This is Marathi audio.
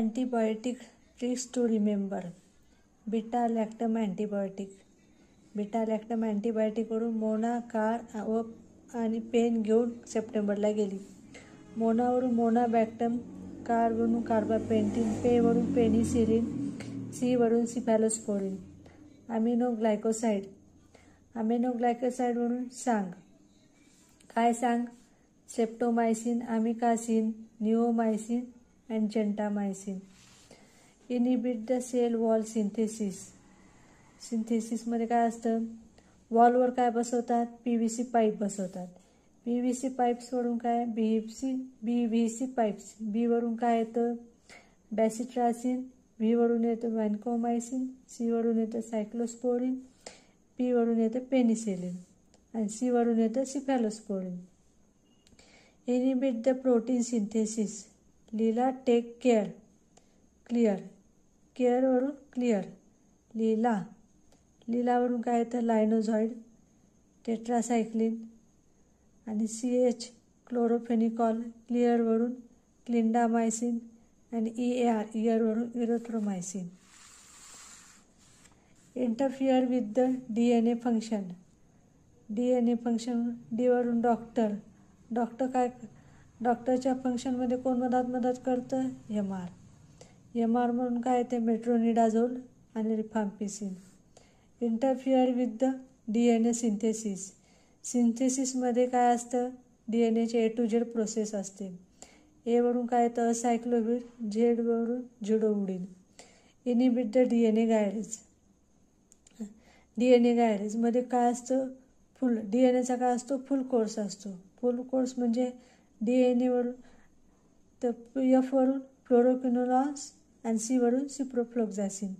Antibiotics to remember. Beta lactam antibiotic. Beta lactam अँटीबायोटिकवरून मोना कार व आणि पेन घेऊन सप्टेंबरला गेली. मोनावरून मोनाबॅक्टम, कारवरून कार्बापेंटिन, पेवरून पेनिसिलिन, सीवरून सिफॅलोस्पोरिन. अमिनोग्लायकोसाईडवरून सांग. काय सांग? Streptomycin, amikacin, neomycin and gentamicin. Inhibit the cell wall synthesis. सिंथेसिसमध्ये काय असतं? वॉलवर काय बसवतात? PVC पाईप बसवतात. PVC पाईप्सवरून काय? BVC pipes. बीवरून काय येतं? बॅसिट्रासिन. व्हीवरून येतं व्हॅन्कोमायसिन. सीवरून येतं सायक्लोस्पोरिन. पीवरून येतं पेनिसिलिन आणि सीवरून येतं cephalosporin. Inhibit the protein synthesis. Leela take care. Clear. केअरवरून क्लिअर. लीलावरून काय येतं? लायनोझॉइड, टेट्रासायक्लिन आणि CH क्लोरोफेनिकॉल. क्लिअरवरून क्लिंडामायसिन आणि इयरवरून erythromycin. Interfere with the DNA function. DNA function. डीवरून डॉक्टर. डॉक्टरच्या फंक्शनमध्ये कोण मदत करतं? MR म्हणून काय येते? मेट्रोनिडाझोल आणि rifampicin. Interfere with the DNA synthesis. सिंथेसिसमध्ये काय असतं? DNAचे A to Z प्रोसेस असते. एवरून काय येतं? असायक्लोव्हिर. झेडवरून zidovudine. Inhibit the DNA gyrase. DNA गायरेजमध्ये काय असतं? DNAचा काय असतो? फुल कोर्स असतो. फुल कोर्स म्हणजे DNAवरून तर F वरून फ्लोरोक्विनोलॉन्स आणि C वरून सिप्रोफ्लोक्झॅसिन.